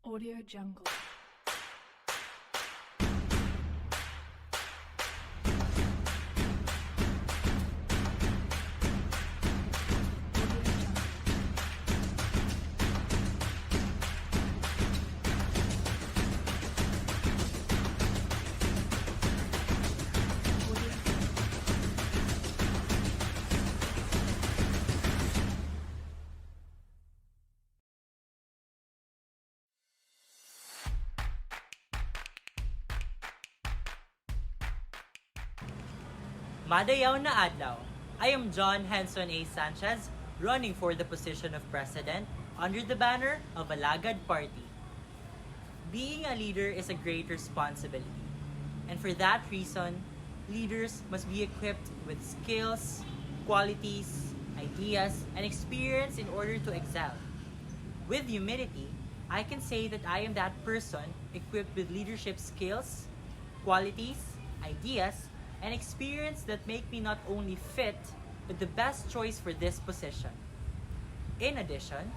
Audio Jungle. Madayaw na adlaw. I am John Henson A. Sanchez, running for the position of president under the banner of Alagad Party. Being a leader is a great responsibility. And for that reason, leaders must be equipped with skills, qualities, ideas, and experience in order to excel. With humility, I can say that I am that person equipped with leadership skills, qualities, ideas, and experience that make me not only fit, but the best choice for this position. In addition,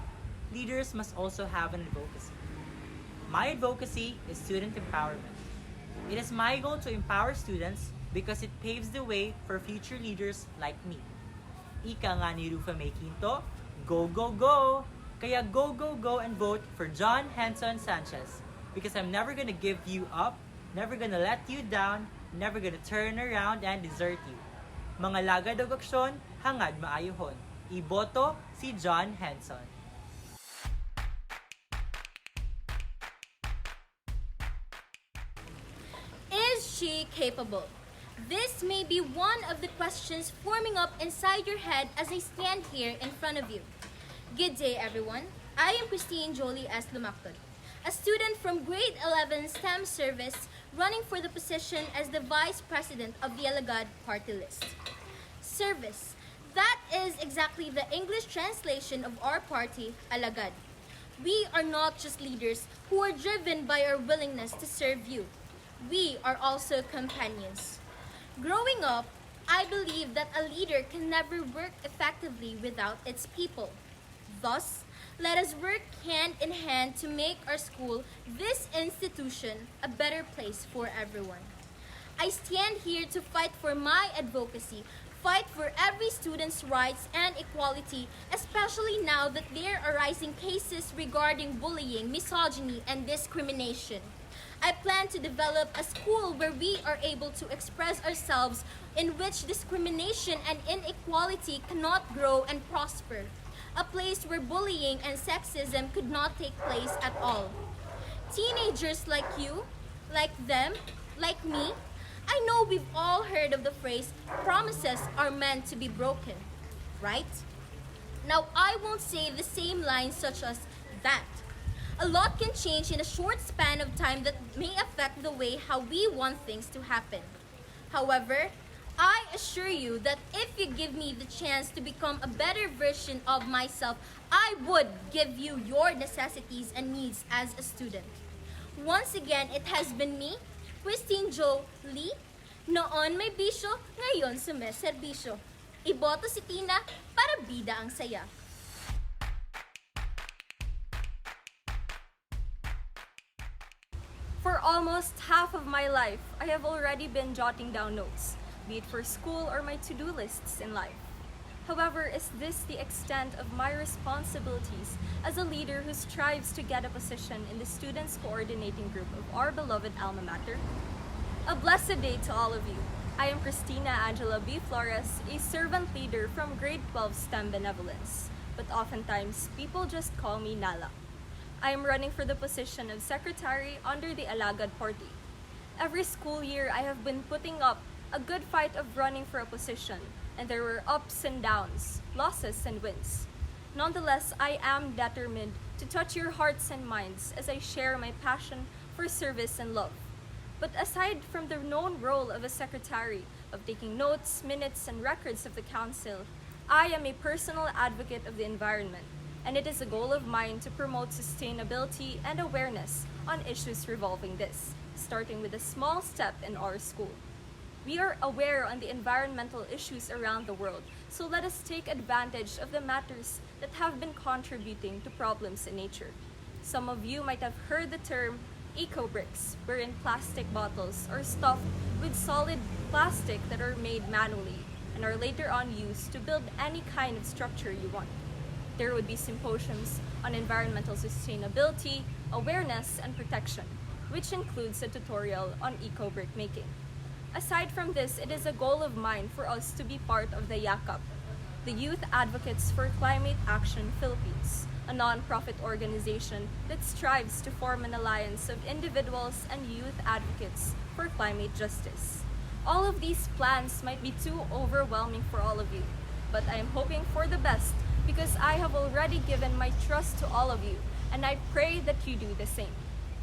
leaders must also have an advocacy. My advocacy is student empowerment. It is my goal to empower students because it paves the way for future leaders like me. Ika nga ni Rufa May Quinto, go, go, go! Kaya go, go, go and vote for John Henson Sanchez because I'm never gonna give you up, never gonna let you down, never gonna turn around and desert you. Mga lagad og aksyon, hangad maayohon. Iboto si John Henson. Is she capable? This may be one of the questions forming up inside your head as I stand here in front of you. Good day, everyone. I am Christine Jolie S. Lumactod, a student from grade 11 STEM service running for the position as the Vice President of the Alagad party list. Service. That is exactly the English translation of our party, Alagad. We are not just leaders who are driven by our willingness to serve you. We are also companions. Growing up, I believe that a leader can never work effectively without its people. Thus, let us work hand in hand to make our school, this institution, a better place for everyone. I stand here to fight for my advocacy, fight for every student's rights and equality, especially now that there are rising cases regarding bullying, misogyny, and discrimination. I plan to develop a school where we are able to express ourselves, in which discrimination and inequality cannot grow and prosper. A place where bullying and sexism could not take place at all. Teenagers like you, like them, like me, I know we've all heard of the phrase, promises are meant to be broken, right? Now, I won't say the same lines such as that. A lot can change in a short span of time that may affect the way how we want things to happen. However, I assure you that if you give me the chance to become a better version of myself, I would give you your necessities and needs as a student. Once again, it has been me, Christine Jo Lee. Noon may bisyo, ngayon sumeserbisyo. Iboto si Tina para bida ang saya. For almost half of my life, I have already been jotting down notes, be it for school or my to-do lists in life. However, is this the extent of my responsibilities as a leader who strives to get a position in the Students Coordinating Group of our beloved alma mater? A blessed day to all of you. I am Christina Angela B. Flores, a servant leader from grade 12 STEM Benevolence, but oftentimes people just call me Nala. I am running for the position of secretary under the Alagad party. Every school year, I have been putting up a good fight of running for a position, and there were ups and downs, losses and wins. Nonetheless, I am determined to touch your hearts and minds as I share my passion for service and love. But aside from the known role of a secretary, of taking notes, minutes, and records of the council, I am a personal advocate of the environment, and it is a goal of mine to promote sustainability and awareness on issues revolving this, starting with a small step in our school. We are aware on the environmental issues around the world, so let us take advantage of the matters that have been contributing to problems in nature. Some of you might have heard the term eco-bricks, wherein plastic bottles are stuffed with solid plastic that are made manually and are later on used to build any kind of structure you want. There would be symposiums on environmental sustainability, awareness, and protection, which includes a tutorial on eco-brick making. Aside from this, it is a goal of mine for us to be part of the YAKAP, the Youth Advocates for Climate Action Philippines, a non-profit organization that strives to form an alliance of individuals and youth advocates for climate justice. All of these plans might be too overwhelming for all of you, but I am hoping for the best because I have already given my trust to all of you, and I pray that you do the same.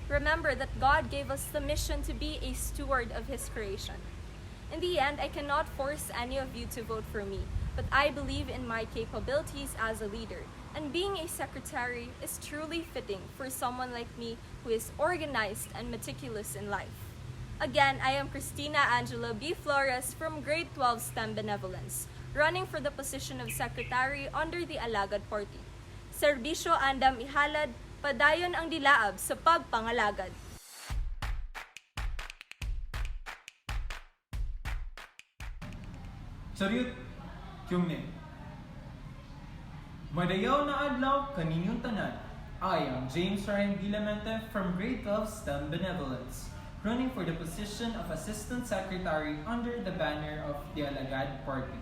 Remember that God gave us the mission to be a steward of His creation. In the end, I cannot force any of you to vote for me, but I believe in my capabilities as a leader, and being a secretary is truly fitting for someone like me who is organized and meticulous in life. Again, I am Christina Angela B. Flores from Grade 12 STEM Benevolence, running for the position of secretary under the Alagad Party. Serbisyo andam ihalad, padayon ang dilaab sa pagpangalagad. Saryut, Kyungne. Madayaw na adlaw kaninyong tanan. I am James Ryan Vilamente from Grade 12 STEM Benevolence, running for the position of Assistant Secretary under the banner of the Alagad Party.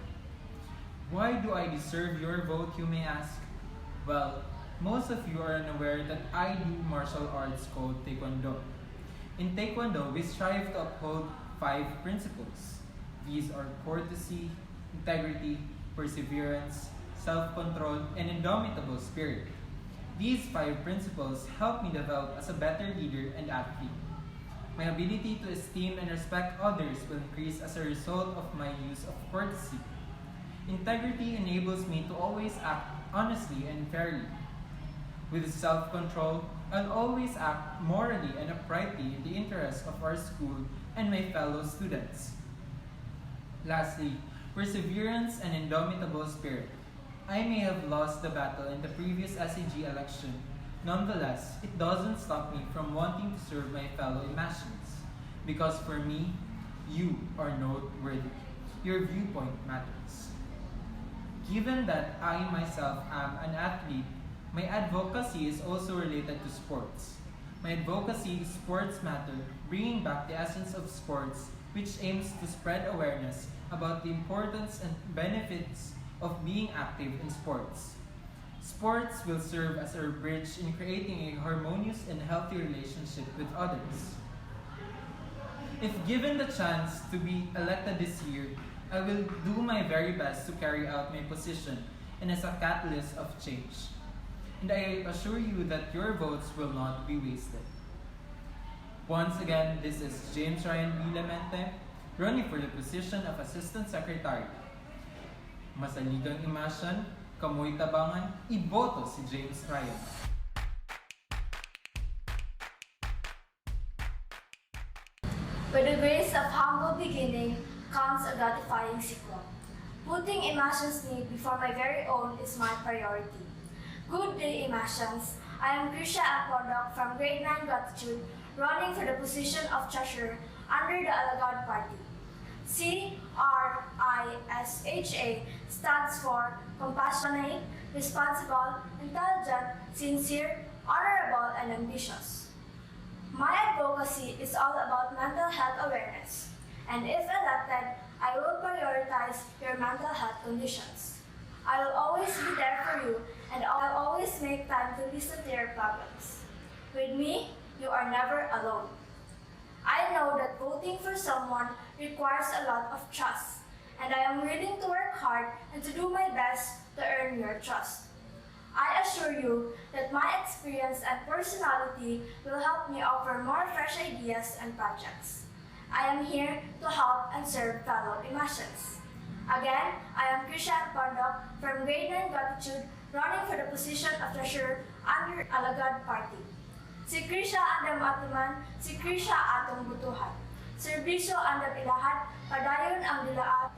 Why do I deserve your vote, you may ask? Well, most of you are unaware that I do martial arts called Taekwondo. In Taekwondo, we strive to uphold 5 principles. These are courtesy, integrity, perseverance, self-control, and indomitable spirit. These 5 principles help me develop as a better leader and athlete. My ability to esteem and respect others will increase as a result of my use of courtesy. Integrity enables me to always act honestly and fairly. With self-control, I'll always act morally and uprightly in the interest of our school and my fellow students. Lastly, perseverance and indomitable spirit. I may have lost the battle in the previous SEG election. Nonetheless, it doesn't stop me from wanting to serve my fellow Imashans. Because for me, you are noteworthy. Your viewpoint matters. Given that I myself am an athlete, my advocacy is also related to sports. My advocacy is Sports Matter, bringing back the essence of sports, which aims to spread awareness about the importance and benefits of being active in sports. Sports will serve as our bridge in creating a harmonious and healthy relationship with others. If given the chance to be elected this year, I will do my very best to carry out my position and as a catalyst of change. And I assure you that your votes will not be wasted. Once again, this is James Ryan Vilamente, running for the position of Assistant Secretary. Masaligang Imasyan, Kamoy Tabangan, iboto si James Ryan. With the grace of humble beginning comes a gratifying sequel. Putting Imashans' need before my very own is my priority. Good day, Imashans. I am Krisha Apodok from Grade 9 Gratitude, running for the position of Treasurer under the Alagad Party. CRISHA stands for compassionate, responsible, intelligent, sincere, honorable, and ambitious. My advocacy is all about mental health awareness, and if elected, I will prioritize your mental health conditions. I will always be there for you, and I'll always make time to listen to your problems. With me, you are never alone. I know that voting for someone requires a lot of trust, and I am willing to work hard and to do my best to earn your trust. I assure you that my experience and personality will help me offer more fresh ideas and projects. I am here to help and serve fellow Imashans. Again, I am Krisha Pondok from Grade 9 Gratitude, running for the position of Treasurer under Alagad Party. Si Krisha andam atuman, si Krisha atong butuhan. Serbisyo andam ilahat, padayon ang dilaat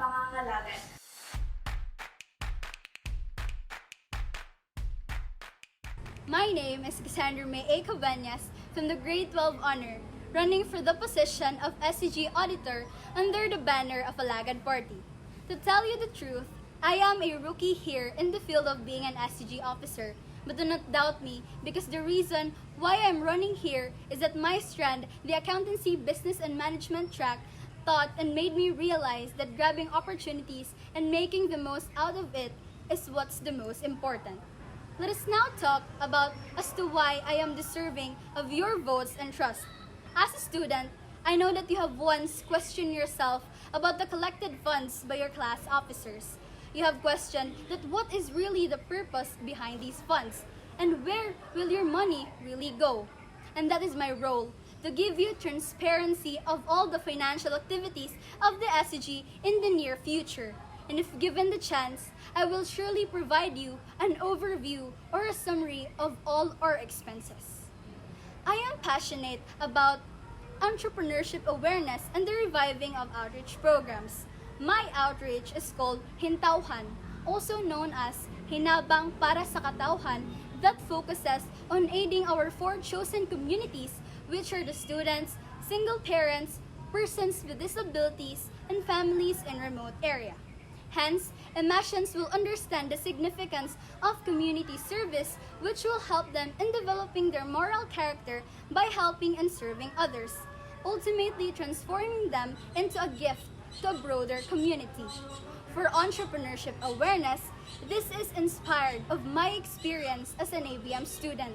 My name is Cassandra May A. Cabañas from the Grade 12 Honor, running for the position of SCG Auditor under the banner of Alagad Party. To tell you the truth, I am a rookie here in the field of being an SCG officer, but do not doubt me because the reason why I'm running here is that my strand, the Accountancy, Business, and Management track, taught and made me realize that grabbing opportunities and making the most out of it is what's the most important. Let us now talk about as to why I am deserving of your votes and trust. As a student, I know that you have once questioned yourself about the collected funds by your class officers. You have questioned that what is really the purpose behind these funds and where will your money really go. And that is my role, to give you transparency of all the financial activities of the SCG in the near future. And if given the chance, I will surely provide you an overview or a summary of all our expenses. I am passionate about entrepreneurship awareness and the reviving of outreach programs. My outreach is called Hintauhan, also known as Hinabang para sa Katauhan, that focuses on aiding our four chosen communities, which are the students, single parents, persons with disabilities, and families in remote area. Hence, Imashans will understand the significance of community service, which will help them in developing their moral character by helping and serving others, ultimately transforming them into a gift to a broader community. For entrepreneurship awareness, this is inspired of my experience as an ABM student.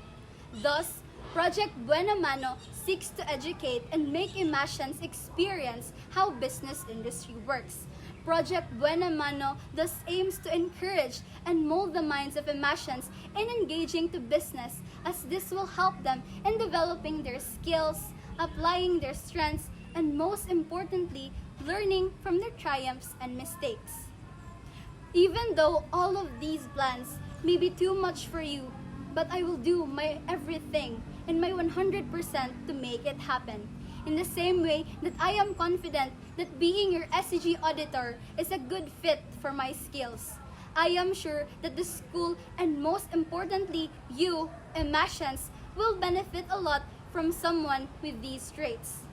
Thus, Project Buena Mano seeks to educate and make Imashans experience how business industry works. Project Buena Mano thus aims to encourage and mold the minds of Imashans in engaging to business, as this will help them in developing their skills, applying their strengths, and most importantly, learning from their triumphs and mistakes. Even though all of these plans may be too much for you, but I will do my everything and my 100% to make it happen. In the same way that I am confident that being your SCG auditor is a good fit for my skills. I am sure that the school and most importantly, you, Imashans, will benefit a lot from someone with these traits.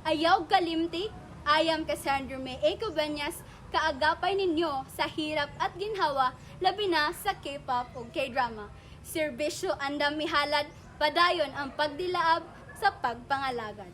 Ayaw kalimti, I am Cassandra May A. Cabañas, kaagapay ninyo sa hirap at ginhawa, labi na sa K-pop o K-drama. Serbisyo andam mihalad, padayon ang pagdilaab sa pagpangalagad.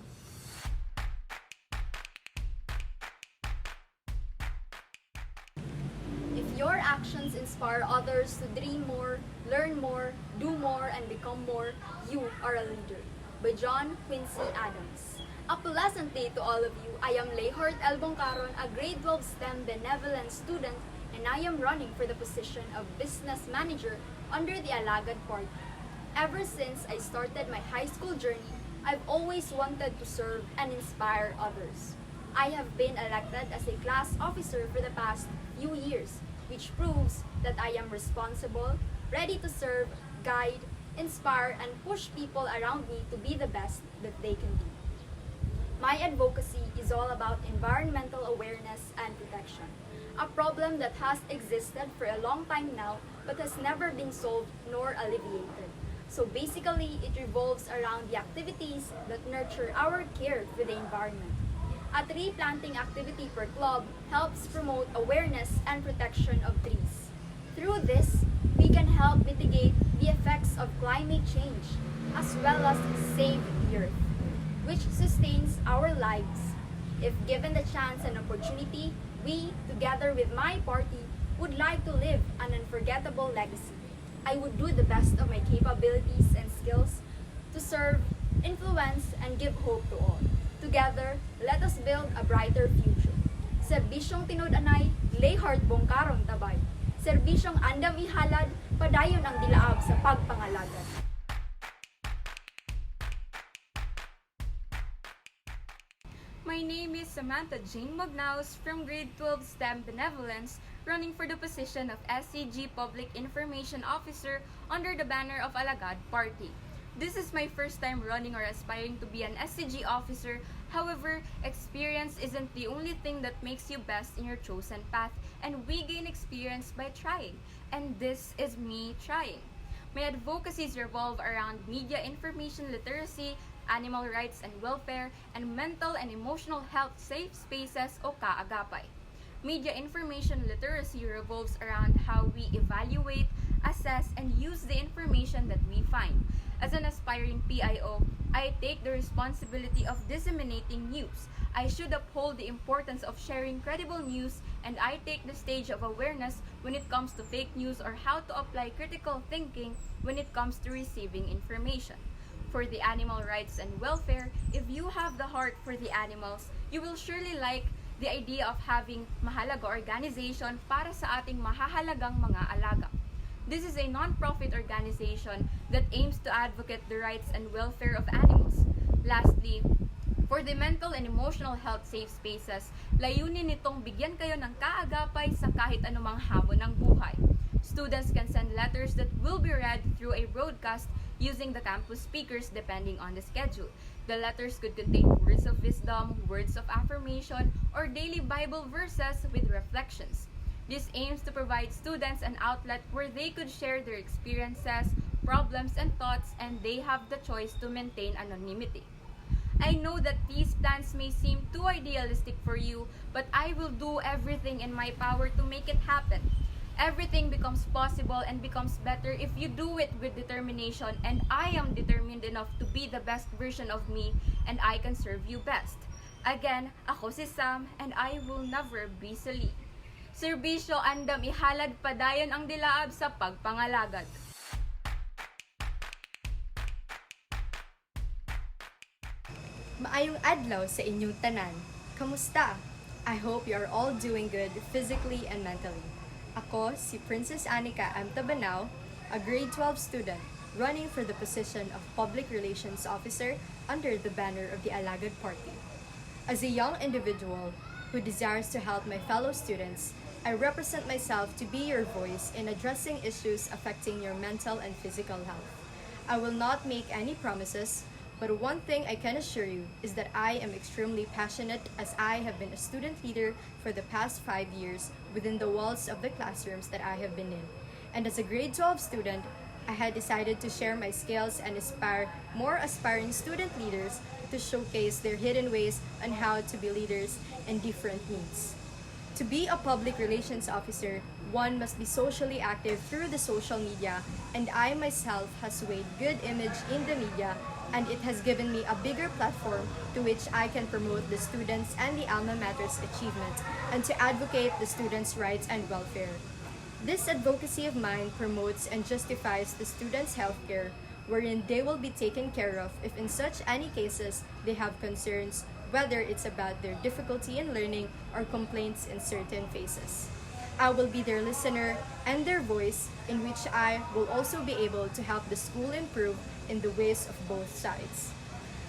If your actions inspire others to dream more, learn more, do more, and become more, you are a leader. By John Quincy Adams. A pleasant day to all of you. I am Lehort L. Bongcaron, a grade 12 STEM benevolence student, and I am running for the position of business manager under the Alagad Party. Ever since I started my high school journey, I've always wanted to serve and inspire others. I have been elected as a class officer for the past few years, which proves that I am responsible, ready to serve, guide, inspire, and push people around me to be the best that they can be. My advocacy is all about environmental awareness and protection, a problem that has existed for a long time now but has never been solved nor alleviated. So basically, it revolves around the activities that nurture our care for the environment. A tree planting activity per club helps promote awareness and protection of trees. Through this, we can help mitigate the effects of climate change as well as save the earth, which sustains our lives. If given the chance and opportunity, we, together with my party, would like to live an unforgettable legacy. I would do the best of my capabilities and skills to serve, influence, and give hope to all. Together, let us build a brighter future. Serbisyong tinud-anay, Lehort Bongcaron Tabay. Serbisyong andam ihalad, padayon ang dilaab sa pagpangalagan. My name is Samantha Jane Magnaus from grade 12 STEM Benevolence, running for the position of SCG Public Information Officer under the banner of Alagad Party. This is my first time running or aspiring to be an SCG officer. However, experience isn't the only thing that makes you best in your chosen path, and we gain experience by trying. And this is me trying. My advocacies revolve around media information literacy, animal rights and welfare, and mental and emotional health safe spaces o kaagapay. Media information literacy revolves around how we evaluate, assess, and use the information that we find. As an aspiring PIO, I take the responsibility of disseminating news. I should uphold the importance of sharing credible news, and I take the stage of awareness when it comes to fake news or how to apply critical thinking when it comes to receiving information. For the animal rights and welfare, if you have the heart for the animals, you will surely like the idea of having mahalaga organization para sa ating mahahalagang mga alaga. This is a non-profit organization that aims to advocate the rights and welfare of animals. Lastly, for the mental and emotional health safe spaces, layunin nitong bigyan kayo ng kaagapay sa kahit anumang hamon ng buhay. Students can send letters that will be read through a broadcast using the campus speakers depending on the schedule. The letters could contain words of wisdom, words of affirmation, or daily Bible verses with reflections. This aims to provide students an outlet where they could share their experiences, problems, and thoughts, and they have the choice to maintain anonymity. I know that these plans may seem too idealistic for you, but I will do everything in my power to make it happen. Everything becomes possible and becomes better if you do it with determination, and I am determined enough to be the best version of me, and I can serve you best. Again, ako si Sam, and I will never be Sali. Serbisyo andam ihalad padayon ang dilaab sa pagpangalagad. Maayong adlaw sa inyong tanan. Kamusta? I hope you are all doing good physically and mentally. Ako si Princess Anika M. Tabanao, a grade 12 student running for the position of Public Relations Officer under the banner of the Alagad Party. As a young individual who desires to help my fellow students, I represent myself to be your voice in addressing issues affecting your mental and physical health. I will not make any promises, but one thing I can assure you is that I am extremely passionate, as I have been a student leader for the past 5 years within the walls of the classrooms that I have been in. And as a grade 12 student, I had decided to share my skills and inspire more aspiring student leaders to showcase their hidden ways on how to be leaders in different needs. To be a public relations officer, one must be socially active through the social media, and I myself has weighed good image in the media, and it has given me a bigger platform to which I can promote the students and the alma mater's achievement, and to advocate the students' rights and welfare. This advocacy of mine promotes and justifies the students' healthcare, wherein they will be taken care of if in such any cases they have concerns, whether it's about their difficulty in learning or complaints in certain phases. I will be their listener and their voice, in which I will also be able to help the school improve in the ways of both sides.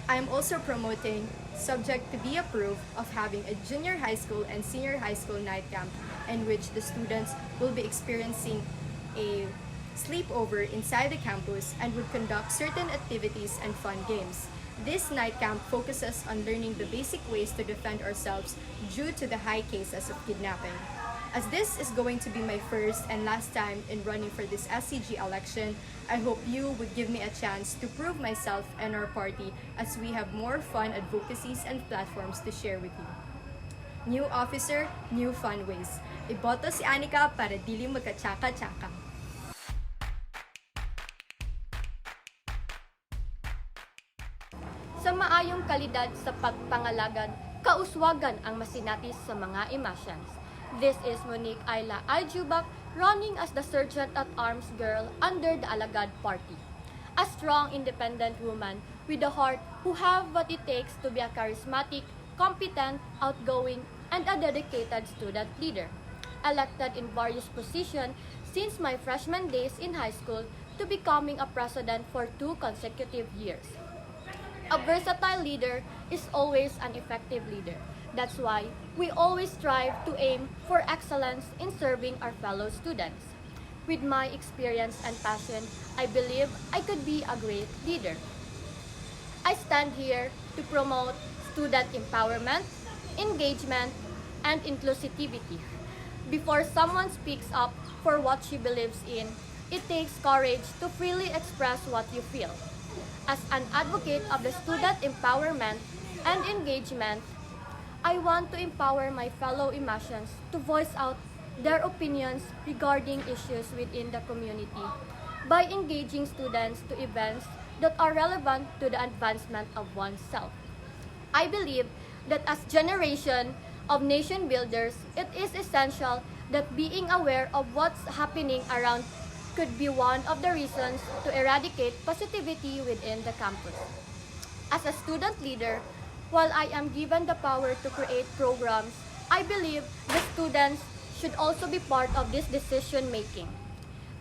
I am also promoting, subject to be approved, of having a junior high school and senior high school night camp in which the students will be experiencing a sleepover inside the campus and would conduct certain activities and fun games. This night camp focuses on learning the basic ways to defend ourselves due to the high cases of kidnapping. As this is going to be my first and last time in running for this SCG election, I hope you would give me a chance to prove myself and our party, as we have more fun advocacies and platforms to share with you. New officer, new fun ways. Iboto si Anika para dili magkatsaka-tsaka. Sa maayong kalidad sa pagpangalagad, kauswagan ang masinatis sa mga emotions. This is Monique Ayla Aljubak, running as the Sergeant-at-Arms girl under the Alagad Party. A strong, independent woman with a heart who have what it takes to be a charismatic, competent, outgoing, and a dedicated student leader. Elected in various positions since my freshman days in high school to becoming a president for 2 consecutive years. A versatile leader is always an effective leader. That's why we always strive to aim for excellence in serving our fellow students. With my experience and passion, I believe I could be a great leader. I stand here to promote student empowerment, engagement, and inclusivity. Before someone speaks up for what she believes in, It takes courage to freely express what you feel. As an advocate of the student empowerment and engagement, I want to empower my fellow Imasians to voice out their opinions regarding issues within the community by engaging students to events that are relevant to the advancement of oneself. I believe that as generation of nation builders, it is essential that being aware of what's happening around could be one of the reasons to eradicate positivity within the campus. As a student leader, while I am given the power to create programs, I believe the students should also be part of this decision making.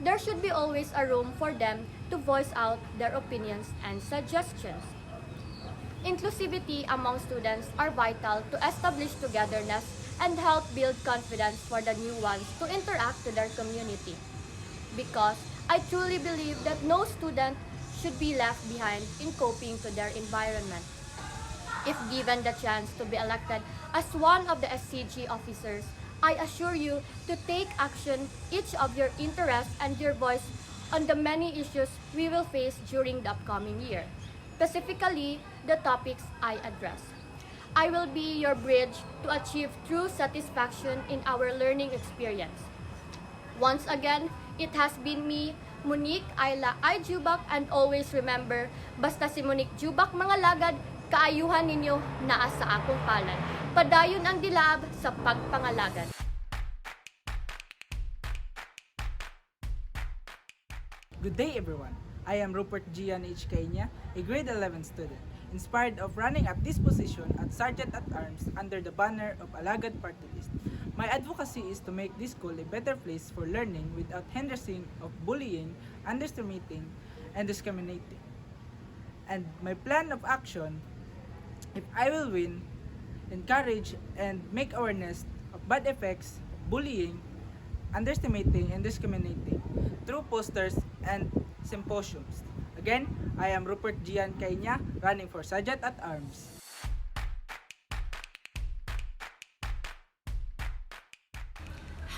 There should be always a room for them to voice out their opinions and suggestions. Inclusivity among students are vital to establish togetherness and help build confidence for the new ones to interact with their community. Because I truly believe that no student should be left behind in coping to their environment. If given the chance to be elected as one of the SCG officers, I assure you to take action each of your interests and your voice on the many issues we will face during the upcoming year, specifically the topics I address. I will be your bridge to achieve true satisfaction in our learning experience. Once again, it has been me, Monique Ayla I. Jubak, and always remember, basta si Monique Jubak mga lagad, kaayuhan ninyo naa sa akong palad. Padayon ang dilab sa pagpangalagad. Good day everyone. I am Rupert Gian H. Kenya, a grade 11 student, inspired of running up this position at Sergeant at Arms under the banner of Alagad Party List. My advocacy is to make this school a better place for learning without hindering of bullying, underestimating, and discriminating. And my plan of action, if I will win, encourage and make awareness of bad effects, bullying, underestimating, and discriminating through posters and symposiums. Again, I am Rupert Gian Kainya, running for Sergeant at Arms.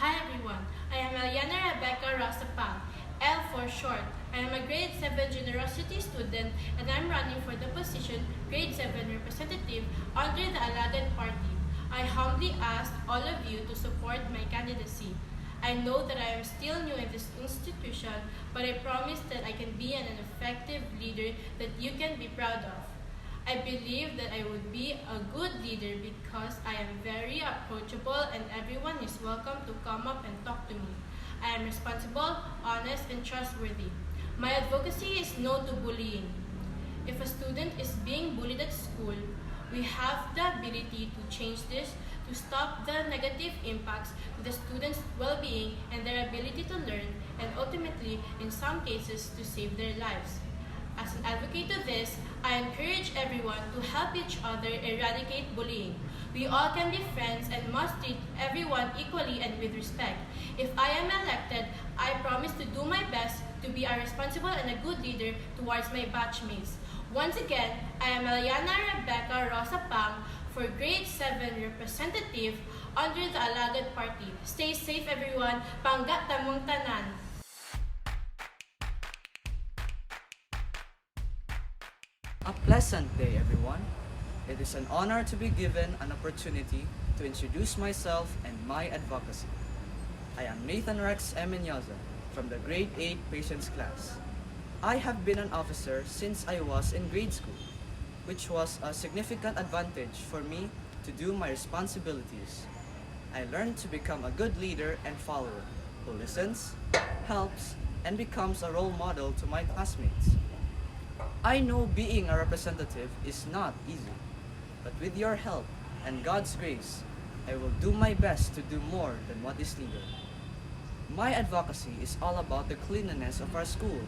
Hi everyone, I am Eliana Rebecca Rosapang, L for short. I am a grade 7 generosity student and I'm running for the position grade 7 representative under the Alagad party. I humbly ask all of you to support my candidacy. I know that I am still new in this institution, but I promise that I can be an effective leader that you can be proud of. I believe that I would be a good leader because I am very approachable and everyone is welcome to come up and talk to me. I am responsible, honest, and trustworthy. My advocacy is no to bullying. If a student is being bullied at school, we have the ability to change this to stop the negative impacts to the students' well-being and their ability to learn, and ultimately, in some cases, to save their lives. As an advocate of this, I encourage everyone to help each other eradicate bullying. We all can be friends and must treat everyone equally and with respect. If I am elected, I promise to do my best to be a responsible and a good leader towards my batchmates. Once again, I am Eliana Rebecca Rosapang for grade 7 representative under the Alagad party. Stay safe everyone. Pangga tamong tanan. A pleasant day, everyone. It is an honor to be given an opportunity to introduce myself and my advocacy. I am Nathan Rex Emenyoza from the grade 8 patients class. I have been an officer since I was in grade school, which was a significant advantage for me to do my responsibilities. I learned to become a good leader and follower who listens, helps, and becomes a role model to my classmates. I know being a representative is not easy, but with your help and God's grace, I will do my best to do more than what is needed. My advocacy is all about the cleanliness of our school.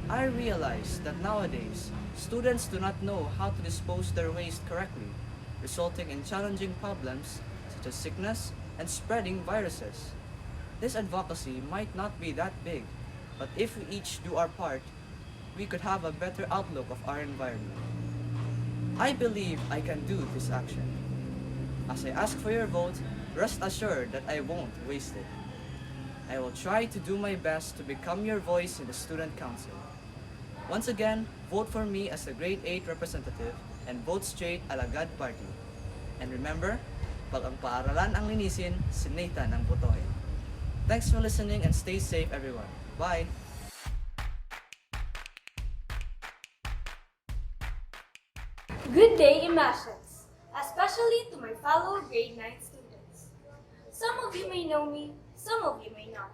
I realize that nowadays, students do not know how to dispose their waste correctly, resulting in challenging problems such as sickness and spreading viruses. This advocacy might not be that big, but if we each do our part, we could have a better outlook of our environment. I believe I can do this action. As I ask for your vote, rest assured that I won't waste it. I will try to do my best to become your voice in the student council. Once again, vote for me as the grade 8 representative and vote straight Alagad Party. And remember, pag ang paaralan ang linisin, si Nathan ang botohin. Thanks for listening and stay safe everyone. Bye! Good day, Imashans, especially to my fellow grade 9 students. Some of you may know me, some of you may not.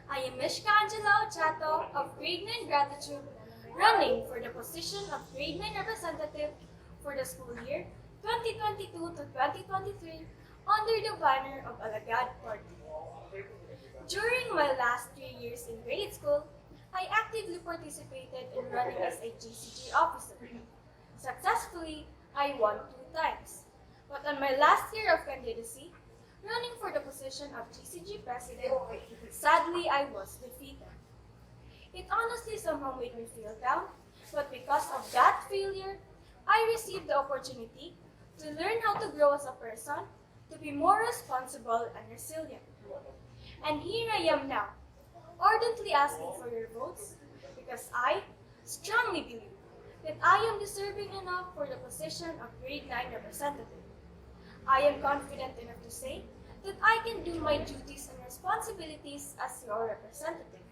I am Mishka Angela Ochato of grade 9 Gratitude, running for the position of grade 9 representative for the school year 2022 to 2023 under the banner of Alagad Party. During my last 3 years in grade school, I actively participated in running as a GCG officer. Successfully, I won 2 times. But on my last year of candidacy, running for the position of GCG president, sadly I was defeated. It honestly somehow made me feel down, but because of that failure, I received the opportunity to learn how to grow as a person, to be more responsible and resilient. And here I am now, ardently asking for your votes, because I strongly believe that I am deserving enough for the position of grade 9 representative. I am confident enough to say that I can do my duties and responsibilities as your representative.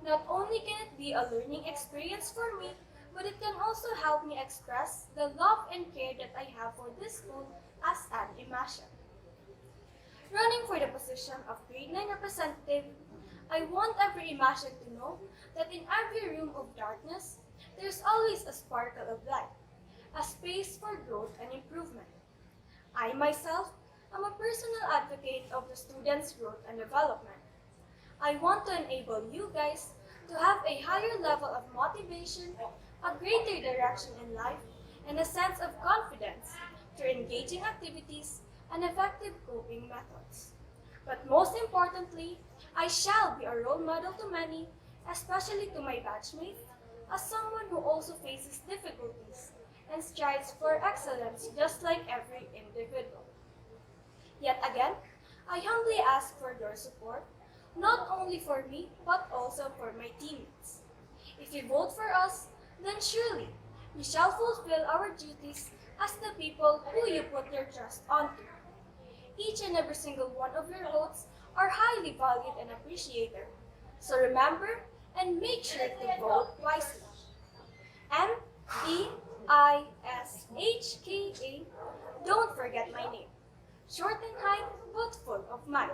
Not only can it be a learning experience for me, but it can also help me express the love and care that I have for this school as an Imashan. Running for the position of grade 9 representative, I want every Imashan to know that in every room of darkness, there's always a sparkle of light, a space for growth and improvement. I myself am a personal advocate of the students' growth and development. I want to enable you guys to have a higher level of motivation, a greater direction in life, and a sense of confidence through engaging activities and effective coping methods. But most importantly, I shall be a role model to many, especially to my batchmates, as someone who also faces difficulties and strives for excellence just like every individual. Yet again, I humbly ask for your support, not only for me, but also for my teammates. If you vote for us, then surely we shall fulfill our duties as the people who you put your trust onto. Each and every single one of your votes are highly valued and appreciated. So remember and make sure to vote wisely. M-E-I-S-H-K-A, don't forget my name. Short and kind, but full of mind.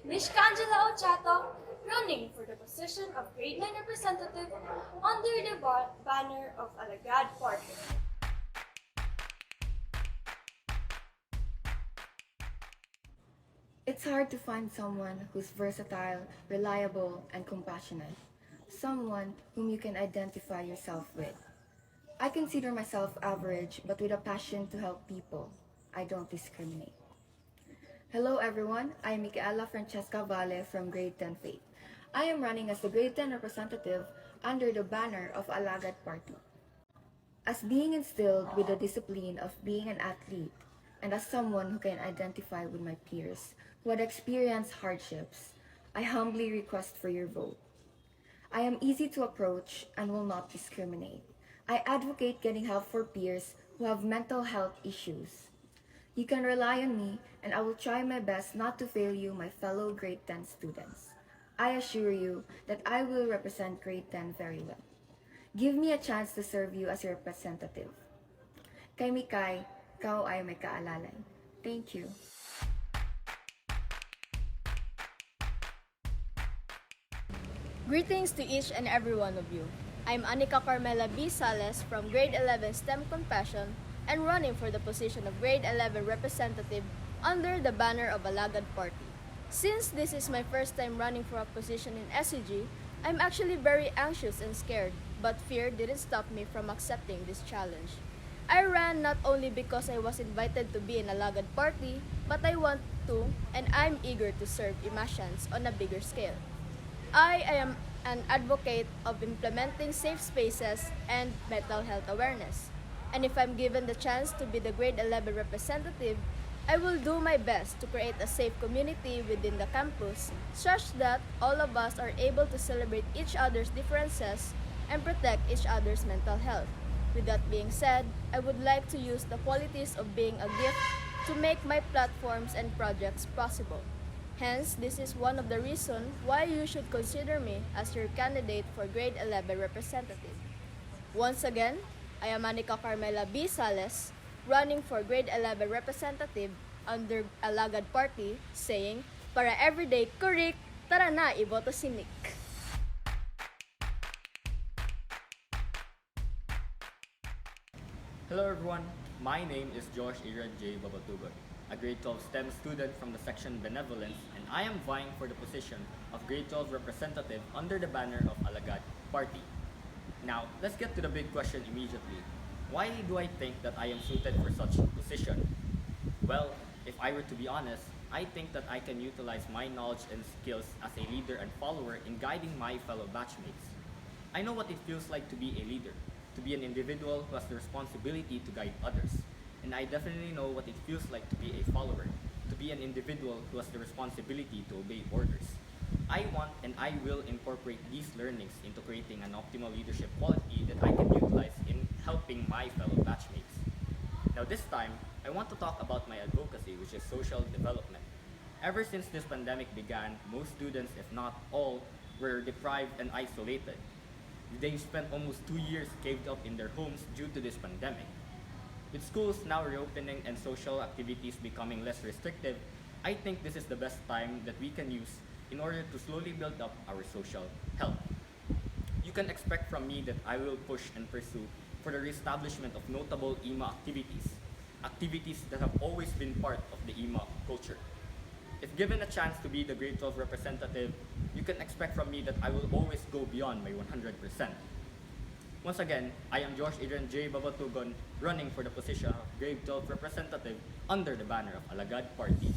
Mishka Angela Ochato, running for the position of grade 9 representative under the banner of Alagad Party. It's hard to find someone who's versatile, reliable, and compassionate. Someone whom you can identify yourself with. I consider myself average, but with a passion to help people. I don't discriminate. Hello everyone, I am Micaela Francesca Valle from grade 10 Faith. I am running as the grade 10 representative under the banner of Alagad Party. As being instilled with the discipline of being an athlete, and as someone who can identify with my peers who had experienced hardships, I humbly request for your vote. I am easy to approach and will not discriminate. I advocate getting help for peers who have mental health issues. You can rely on me, and I will try my best not to fail you, my fellow grade 10 students. I assure you that I will represent grade 10 very well. Give me a chance to serve you as your representative. Kay Mikay, ikaw ay may kaalalan. Thank you. Greetings to each and every one of you. I'm Anika Carmela B. Sales from grade 11 STEM Compassion and running for the position of grade 11 representative under the banner of Alagad Party. Since this is my first time running for a position in SCG, I'm actually very anxious and scared, but fear didn't stop me from accepting this challenge. I ran not only because I was invited to be in Alagad Party, but I want to and I'm eager to serve Imashans on a bigger scale. I am an advocate of implementing safe spaces and mental health awareness. And if I'm given the chance to be the grade 11 representative, I will do my best to create a safe community within the campus such that all of us are able to celebrate each other's differences and protect each other's mental health. With that being said, I would like to use the qualities of being a gift to make my platforms and projects possible. Hence, this is one of the reasons why you should consider me as your candidate for grade 11 representative. Once again, I am Anika Carmela B. Sales, running for grade 11 representative under Alagad Party, saying, para everyday correct, tara na iboto si Nick. Hello everyone, my name is Josh Iran J. Babatugon, a grade 12 STEM student from the section Benevolence, and I am vying for the position of grade 12 representative under the banner of Alagad Party. Now, let's get to the big question immediately. Why do I think that I am suited for such a position? Well, if I were to be honest, I think that I can utilize my knowledge and skills as a leader and follower in guiding my fellow batchmates. I know what it feels like to be a leader, to be an individual who has the responsibility to guide others. And I definitely know what it feels like to be a follower, to be an individual who has the responsibility to obey orders. I want and I will incorporate these learnings into creating an optimal leadership quality that I can utilize in helping my fellow batchmates. Now this time, I want to talk about my advocacy, which is social development. Ever since this pandemic began, most students, if not all, were deprived and isolated. They spent almost 2 years caved up in their homes due to this pandemic. With schools now reopening and social activities becoming less restrictive, I think this is the best time that we can use in order to slowly build up our social health. You can expect from me that I will push and pursue for the reestablishment of notable IMA activities that have always been part of the IMA culture. If given a chance to be the grade 12 representative, you can expect from me that I will always go beyond my 100%. Once again, I am Josh Adrian J. Babatugon, running for the position of grade 12 representative under the banner of Alagad Party.